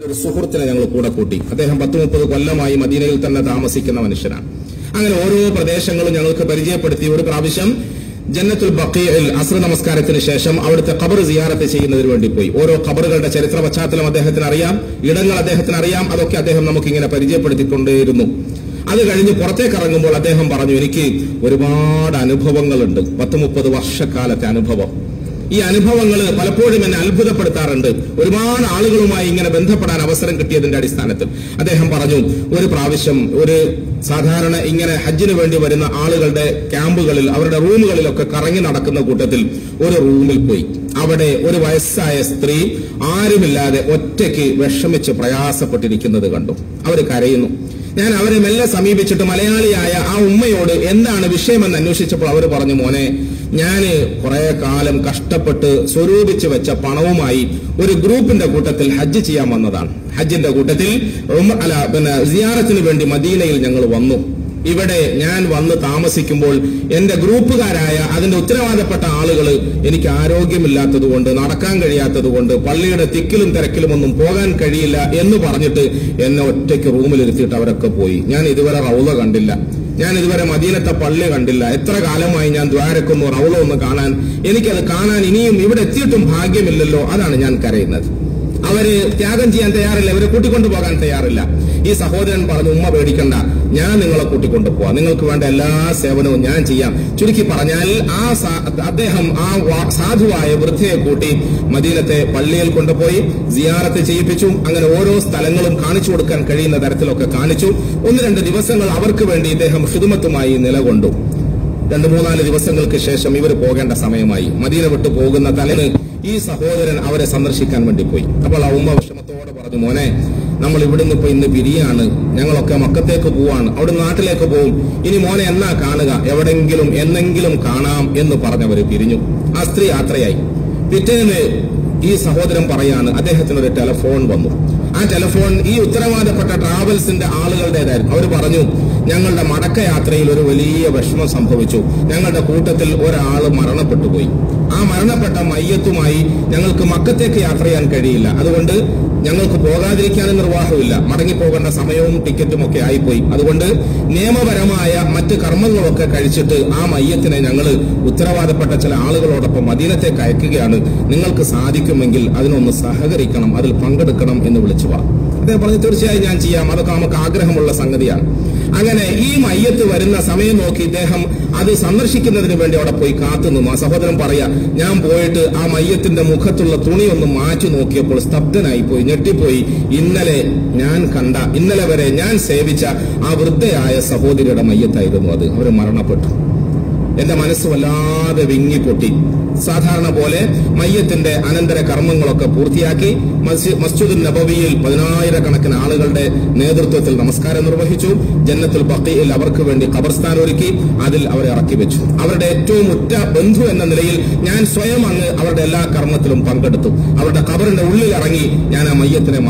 ഒരു സുഹൃത്തിനെ ഞങ്ങൾ കൂടെ കൂട്ടി. അദ്ദേഹം 10-30 കൊല്ലമായി മദീനയിൽ തന്നെ താമസിക്കുന്ന മനുഷ്യനാണ്. അങ്ങനെ ഓരോ പ്രദേശങ്ങളും ഞങ്ങൾക്ക് പരിചയപ്പെടുത്തി. ഒരു പ്രാവശ്യം ജന്നത്തുൽ ബഖീഇൽ അസ്ർ നമസ്കാരത്തിന് ശേഷം അവിടുത്തെ ഖബർ സിയാറത്ത് ചെയ്യുന്നതിന് വേണ്ടി പോയി. ഓരോ ഖബറുകളുടെ ചരിത്ര പശ്ചാത്തലം അദ്ദേഹത്തിന് അറിയാം, ഇടങ്ങൾ അദ്ദേഹത്തിന് അറിയാം. അതൊക്കെ അദ്ദേഹം നമുക്കിങ്ങനെ പരിചയപ്പെടുത്തിക്കൊണ്ടേയിരുന്നു. അത് കഴിഞ്ഞ് പുറത്തേക്ക് ഇറങ്ങുമ്പോൾ അദ്ദേഹം പറഞ്ഞു, എനിക്ക് ഒരുപാട് അനുഭവങ്ങളുണ്ട്, 10-30 വർഷക്കാലത്തെ അനുഭവം. ഈ അനുഭവങ്ങൾ പലപ്പോഴും എന്നെ അത്ഭുതപ്പെടുത്താറുണ്ട്. ഒരുപാട് ആളുകളുമായി ഇങ്ങനെ ബന്ധപ്പെടാൻ അവസരം കിട്ടിയതിന്റെ അടിസ്ഥാനത്തിൽ അദ്ദേഹം പറഞ്ഞു, ഒരു പ്രാവശ്യം ഒരു സാധാരണ ഇങ്ങനെ ഹജ്ജിന് വേണ്ടി വരുന്ന ആളുകളുടെ ക്യാമ്പുകളിൽ അവരുടെ റൂമുകളിലൊക്കെ കറങ്ങി നടക്കുന്ന കൂട്ടത്തിൽ ഒരു റൂമിൽ പോയി. അവിടെ ഒരു വയസ്സായ സ്ത്രീ ആരുമില്ലാതെ ഒറ്റയ്ക്ക് വിഷമിച്ച് പ്രയാസപ്പെട്ടിരിക്കുന്നത് കണ്ടു. അവർ കരയുന്നു. ഞാൻ അവരെ മെല്ലെ സമീപിച്ചിട്ട് മലയാളിയായ ആ ഉമ്മയോട് എന്താണ് വിഷയമെന്ന് അന്വേഷിച്ചപ്പോൾ അവർ പറഞ്ഞു, മോനെ, ഞാന് കുറെ കാലം കഷ്ടപ്പെട്ട് സ്വരൂപിച്ച് വെച്ച പണവുമായി ഒരു ഗ്രൂപ്പിന്റെ കൂട്ടത്തിൽ ഹജ്ജ് ചെയ്യാൻ വന്നതാണ്. ഹജ്ജിന്റെ കൂട്ടത്തിൽ സിയാറത്തിന് വേണ്ടി മദീനയിൽ ഞങ്ങൾ വന്നു. ഇവിടെ ഞാൻ വന്ന് താമസിക്കുമ്പോൾ എന്റെ ഗ്രൂപ്പുകാരായ അതിന്റെ ഉത്തരവാദപ്പെട്ട ആളുകൾ എനിക്ക് ആരോഗ്യമില്ലാത്തതുകൊണ്ട്, നടക്കാൻ കഴിയാത്തതുകൊണ്ട്, പള്ളിയുടെ തിക്കിലും തിരക്കിലും ഒന്നും പോകാൻ കഴിയില്ല എന്ന് പറഞ്ഞിട്ട് എന്നെ ഒറ്റയ്ക്ക് റൂമിലിരുത്തിയിട്ട് അവരൊക്കെ പോയി. ഞാൻ ഇതുവരെ റൗള കണ്ടില്ല, ഞാൻ ഇതുവരെ മദീനത്തെ പള്ളി കണ്ടില്ല. എത്ര കാലമായി ഞാൻ ദ്വാരക്കുന്നു, റൗള ഒന്ന് കാണാൻ. എനിക്കത് കാണാൻ ഇനിയും ഇവിടെ എത്തിയിട്ടും ഭാഗ്യമില്ലല്ലോ. അതാണ് ഞാൻ കരയുന്നത്. അവര് ത്യാഗം ചെയ്യാൻ തയ്യാറില്ല, അവരെ കൂട്ടിക്കൊണ്ടുപോകാൻ തയ്യാറില്ല. ഈ സഹോദരൻ പറഞ്ഞു, ഉമ്മ പേടിക്കണ്ട, ഞാൻ നിങ്ങളെ കൂട്ടിക്കൊണ്ടുപോവാം, നിങ്ങൾക്ക് വേണ്ട എല്ലാ സേവനവും ഞാൻ ചെയ്യാം. ചുരുക്കി പറഞ്ഞാൽ അദ്ദേഹം ആ സാധുവായ വൃദ്ധയെ കൂട്ടി മദീനത്തെ പള്ളിയിൽ കൊണ്ടുപോയി സിയാറത്ത് ചെയ്യിപ്പിച്ചു. അങ്ങനെ ഓരോ സ്ഥലങ്ങളും കാണിച്ചു കൊടുക്കാൻ കഴിയുന്ന തരത്തിലൊക്കെ കാണിച്ചു. 1-2 ദിവസങ്ങൾ അവർക്ക് വേണ്ടി ഇദ്ദേഹം ഖിദ്മത്തുമായി നിലകൊണ്ടു. 2-3-4 ദിവസങ്ങൾക്ക് ശേഷം ഇവർ പോകേണ്ട സമയമായി. മദീന വിട്ടു പോകുന്ന തലേന്ന് ഈ സഹോദരൻ അവരെ സന്ദർശിക്കാൻ വേണ്ടി പോയി. അപ്പോൾ ആ ഉമ്മ വിഷമത്തോടെ പറഞ്ഞു, മോനെ, നമ്മൾ ഇവിടുന്ന് ഇപ്പൊ ഇന്ന് പിരിയാണ്, ഞങ്ങളൊക്കെ മക്കത്തേക്ക് പോവാണ്, അവിടുന്ന് നാട്ടിലേക്ക് പോവും. ഇനി മോനെ എന്നാ കാണുക, എവിടെങ്കിലും എന്നെങ്കിലും കാണാം എന്ന് പറഞ്ഞവര് പിരിഞ്ഞു. ആ സ്ത്രീ യാത്രയായി. പിറ്റേന്ന് ഈ സഹോദരൻ പറയാണ്, അദ്ദേഹത്തിനൊരു ടെലിഫോൺ വന്നു. ആ ടെലിഫോൺ ഈ ഉത്തരവാദപ്പെട്ട ട്രാവൽസിന്റെ ആളുകളുടേതായിരുന്നു. അവർ പറഞ്ഞു, ഞങ്ങളുടെ മടക്കയാത്രയിൽ ഒരു വലിയ വിഷമം സംഭവിച്ചു. ഞങ്ങളുടെ കൂട്ടത്തിൽ ഒരാൾ മരണപ്പെട്ടുപോയി. ആ മരണപ്പെട്ട മയ്യത്തുമായി ഞങ്ങൾക്ക് മക്കത്തേക്ക് യാത്ര ചെയ്യാൻ കഴിയില്ല. അതുകൊണ്ട് ഞങ്ങൾക്ക് പോകാതിരിക്കാനും നിർവാഹമില്ല. മടങ്ങിപ്പോകേണ്ട സമയവും ടിക്കറ്റും ഒക്കെ ആയിപ്പോയി. അതുകൊണ്ട് നിയമപരമായ മറ്റ് കർമ്മങ്ങളൊക്കെ കഴിച്ചിട്ട് ആ മയ്യത്തിനെ ഞങ്ങൾ ഉത്തരവാദപ്പെട്ട ചില ആളുകളോടൊപ്പം മദീനത്തേക്ക് അയക്കുകയാണ്. നിങ്ങൾക്ക് സാധിക്കുമെങ്കിൽ അതിനൊന്ന് സഹകരിക്കണം, അതിൽ പങ്കെടുക്കണം എന്ന് വിളിച്ചു വാ. അദ്ദേഹം പറഞ്ഞു, തീർച്ചയായും ഞാൻ ചെയ്യാം, അതൊക്കെ നമുക്ക് ആഗ്രഹമുള്ള സംഗതിയാണ്. അങ്ങനെ ഈ മയ്യത്ത് വരുന്ന സമയം നോക്കി ഇദ്ദേഹം അത് സന്ദർശിക്കുന്നതിന് വേണ്ടി അവിടെ പോയി കാത്തുനിന്നു. ആ സഹോദരൻ പറയാ, ഞാൻ പോയിട്ട് ആ മയ്യത്തിന്റെ മുഖത്തുള്ള തുണി ഒന്ന് മാറ്റി നോക്കിയപ്പോൾ സ്തബ്ധനായി പോയി, ഞെട്ടിപ്പോയി. ഇന്നലെ വരെ ഞാൻ സേവിച്ച ആ വൃദ്ധയായ സഹോദരിയുടെ മയ്യത്തായിരുന്നു അത്. അവർ മരണപ്പെട്ടു. എന്റെ മനസ്സ് വല്ലാതെ വിങ്ങിപ്പൊട്ടി. സാധാരണ പോലെ മയ്യത്തിന്റെ അനന്തര കർമ്മങ്ങളൊക്കെ പൂർത്തിയാക്കി മസ്ജിദുൻ നബവിയിൽ 10,000-കണക്കിന് ആളുകളുടെ നേതൃത്വത്തിൽ നമസ്കാരം നിർവഹിച്ചു. ജന്നത്തുൽ ബഖീഇൽ അവർക്ക് വേണ്ടി ഖബർസ്ഥാൻ ഒരുക്കി, അതിൽ അവരെ ഇറക്കി വെച്ചു. അവരുടെ ഏറ്റവും ഉറ്റ ബന്ധു എന്ന നിലയിൽ ഞാൻ സ്വയം അങ്ങ് അവരുടെ എല്ലാ കർമ്മത്തിലും പങ്കെടുത്തു. അവരുടെ ഖബറിന്റെ ഉള്ളിൽ ഇറങ്ങി ഞാൻ ആ മയ്യത്തിനെ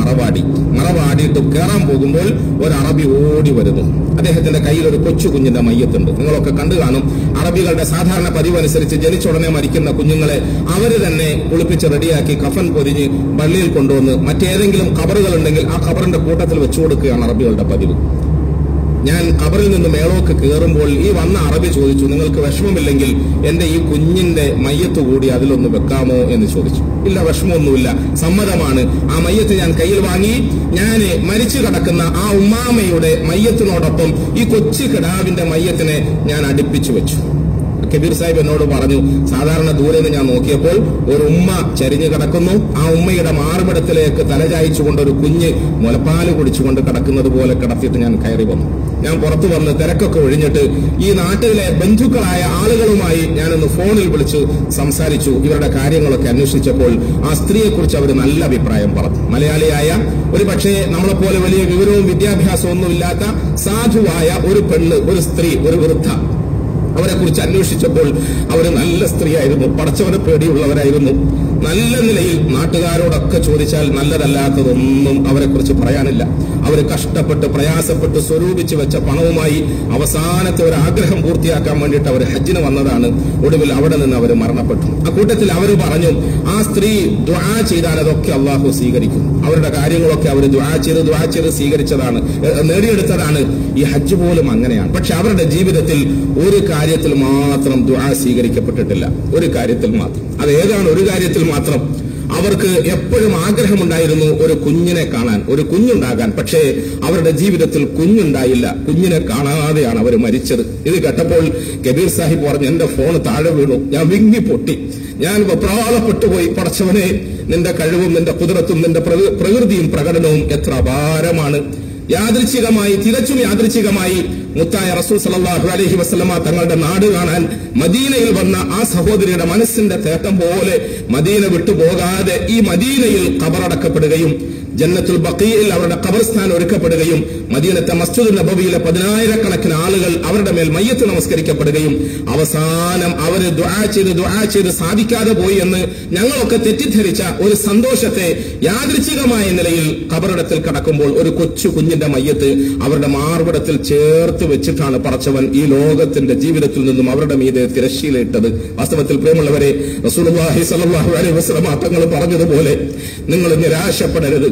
മറവാടിയിട്ട് കയറാൻ പോകുമ്പോൾ ഒരു അറബി ഓടി വരുന്നു. അദ്ദേഹത്തിന്റെ കയ്യിൽ ഒരു കൊച്ചു കുഞ്ഞിന്റെ മയ്യത്തുണ്ട്. നിങ്ങളൊക്കെ കണ്ടു കാണും. അറബികളുടെ സാധാരണ പതിവ് അനുസരിച്ച് ജനിച്ചുടനെ മരിക്കുന്ന കുഞ്ഞുങ്ങളെ അവര് തന്നെ കുളിപ്പിച്ച് റെഡിയാക്കി കഫൻ പൊതിഞ്ഞ് പള്ളിയിൽ കൊണ്ടുവന്ന് മറ്റേതെങ്കിലും ഖബറുകൾ ഉണ്ടെങ്കിൽ ആ ഖബറിന്റെ കൂട്ടത്തിൽ വെച്ചു കൊടുക്കുകയാണ് അറബികളുടെ പതിവ്. ഞാൻ ഖബറിൽ നിന്ന് മേളോക്ക് കയറുമ്പോൾ ഈ വന്ന അറബി ചോദിച്ചു, നിങ്ങൾക്ക് വിഷമമില്ലെങ്കിൽ എന്റെ ഈ കുഞ്ഞിന്റെ മയ്യത്ത് കൂടി അതിലൊന്ന് വെക്കാമോ എന്ന് ചോദിച്ചു. ഇല്ല, വിഷമമൊന്നുമില്ല, സമ്മതമാണ്. ആ മയ്യത്ത് ഞാൻ കയ്യിൽ വാങ്ങി. ഞാൻ മരിച്ചു കിടക്കുന്ന ആ ഉമ്മാമയുടെ മയ്യത്തിനോടൊപ്പം ഈ കൊച്ചു കിടാവിന്റെ മയ്യത്തിനെ ഞാൻ അടുപ്പിച്ചു വെച്ചു. കബീർ സാഹിബ് എന്നോട് പറഞ്ഞു, സാധാരണ ദൂരെ നിന്ന് ഞാൻ നോക്കിയപ്പോൾ ഒരു ഉമ്മ ചരിഞ്ഞു കിടക്കുന്നു. ആ ഉമ്മയുടെ മാർബിടത്തിലേക്ക് തലചായിച്ചുകൊണ്ട് ഒരു കുഞ്ഞ് മുലപ്പാല് കുടിച്ചുകൊണ്ട് കിടക്കുന്നത് പോലെ കിടത്തിയിട്ട് ഞാൻ കയറി വന്നു. ഞാൻ പുറത്തു വന്ന് തിരക്കൊക്കെ ഒഴിഞ്ഞിട്ട് ഈ നാട്ടിലെ ബന്ധുക്കളായ ആളുകളുമായി ഞാനൊന്ന് ഫോണിൽ വിളിച്ച് സംസാരിച്ചു. ഇവരുടെ കാര്യങ്ങളൊക്കെ അന്വേഷിച്ചപ്പോൾ ആ സ്ത്രീയെക്കുറിച്ച് അവർ നല്ല അഭിപ്രായം പറഞ്ഞു. മലയാളിയായ, ഒരു പക്ഷേ നമ്മളെപ്പോലെ വലിയ വിവരവും വിദ്യാഭ്യാസവും ഒന്നുമില്ലാത്ത സാധുവായ ഒരു പെണ്ണ്, ഒരു സ്ത്രീ, ഒരു വൃദ്ധ. അവരെ കുറിച്ച് അന്വേഷിച്ചപ്പോൾ അവർ നല്ല സ്ത്രീയായിരുന്നു, പടച്ചവനെ പേടിയുള്ളവരായിരുന്നു. നല്ല നിലയിൽ നാട്ടുകാരോടൊക്കെ ചോദിച്ചാൽ നല്ലതല്ലാത്തതൊന്നും അവരെ കുറിച്ച് പറയാനില്ല. അവർ കഷ്ടപ്പെട്ട് പ്രയാസപ്പെട്ട് സ്വരൂപിച്ച് വെച്ച പണവുമായി അവസാനത്തെ ഒരു ആഗ്രഹം പൂർത്തിയാക്കാൻ വേണ്ടിയിട്ട് അവർ ഹജ്ജിന് വന്നതാണ്. ഒടുവിൽ അവിടെ നിന്ന് അവർ മരണപ്പെട്ടു. അക്കൂട്ടത്തിൽ അവർ പറഞ്ഞു, ആ സ്ത്രീ ദുആ ചെയ്താൽ അതൊക്കെ അള്ളാഹു സ്വീകരിക്കും. അവരുടെ കാര്യങ്ങളൊക്കെ അവർ ദുആ ചെയ്ത് സ്വീകരിച്ചതാണ്, നേടിയെടുത്തതാണ്. ഈ ഹജ്ജ് പോലും അങ്ങനെയാണ്. പക്ഷെ അവരുടെ ജീവിതത്തിൽ ഒരു കാര്യത്തിൽ മാത്രം ദുആ സ്വീകരിക്കപ്പെട്ടിട്ടില്ല. ഒരു കാര്യത്തിൽ മാത്രം. അത് ഏതാണ് ഒരു കാര്യത്തിൽ മാത്രം? അവർക്ക് എപ്പോഴും ആഗ്രഹമുണ്ടായിരുന്നു ഒരു കുഞ്ഞിനെ കാണാൻ, ഒരു കുഞ്ഞുണ്ടാകാൻ. പക്ഷേ അവരുടെ ജീവിതത്തിൽ കുഞ്ഞുണ്ടായില്ല. കുഞ്ഞിനെ കാണാതെയാണ് അവർ മരിച്ചത്. ഇത് കേട്ടപ്പോൾ കബീർ സാഹിബ് പറഞ്ഞു, എന്റെ ഫോൺ താഴെ വീണു, ഞാൻ വിങ്ങി പൊട്ടി, ഞാൻ വെപ്രാളപ്പെട്ടുപോയി. പടച്ചവനെ, നിന്റെ കഴിവും നിന്റെ കുതിരത്തും നിന്റെ പ്രകൃതിയും പ്രകടനവും എത്ര അപാരമാണ്. യാദൃച്ഛികമായി, തികച്ചും യാദൃച്ഛികമായി മുത്തായ റസൂൽ സല്ലല്ലാഹു അലൈഹി വസല്ലമ തങ്ങളുടെ നാട് കാണാൻ മദീനയിൽ വന്ന ആ സഹോദരിയുടെ മനസ്സിന്റെ തേട്ടം പോലെ മദീന വിട്ടുപോകാതെ ഈ മദീനയിൽ ഖബറടക്കപ്പെടുകയും ജന്നത്തുൽ ബഖീയിൽ അവരുടെ ഖബർസ്ഥാനം ഒരുക്കപ്പെടുകയും മദീനത്തെ മസ്ജിദുൻ നബവിയിലെ 10,000-കണക്കിന് ആളുകൾ അവരുടെ മേൽ മയ്യത്ത് നമസ്കരിക്കപ്പെടുകയും അവസാനം അവർ ദുആ ചെയ്ത് സാധിക്കാതെ പോയി എന്ന് ഞങ്ങളൊക്കെ തെറ്റിദ്ധരിച്ച ഒരു സന്തോഷത്തെ യാദൃച്ഛികമായ നിലയിൽ ഖബറിടത്തിൽ കടക്കുമ്പോൾ ഒരു കൊച്ചു കുഞ്ഞിന്റെ മയ്യത്ത് അവരുടെ മാർവിടത്തിൽ ചേർത്ത് വെച്ചിട്ടാണ് പടച്ചവൻ ഈ ലോകത്തിന്റെ ജീവിതത്തിൽ നിന്നും അവരുടെ മീതെ തിരശ്ശീലയിട്ടത്. വാസ്തവത്തിൽ പ്രിയമുള്ളവരെ, റസൂലുള്ളാഹി സ്വല്ലല്ലാഹു അലൈഹി വസല്ലം തങ്ങൾ പറഞ്ഞതുപോലെ, നിങ്ങൾ നിരാശപ്പെടരുത്,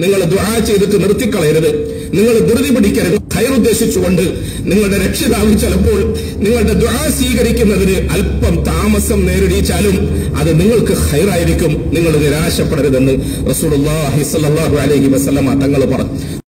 നിങ്ങൾ ദുആ ചെയ്തിട്ട് നിർത്തിക്കളയരുത്, നിങ്ങൾ ധൃതി പിടിക്കരുത്. ഖൈർ ഉദ്ദേശിച്ചുകൊണ്ട് നിങ്ങളുടെ രക്ഷിതാവ് ചിലപ്പോൾ നിങ്ങളുടെ ദുആ സ്വീകരിക്കുന്നതിന് അല്പം താമസം നേരിടിച്ചാലും അത് നിങ്ങൾക്ക് ഖൈറായിരിക്കും. നിങ്ങൾ നിരാശപ്പെടരുതെന്ന് റസൂലുള്ളാഹി സ്വല്ലല്ലാഹു അലൈഹി വസല്ലം തങ്ങൾ പറഞ്ഞു.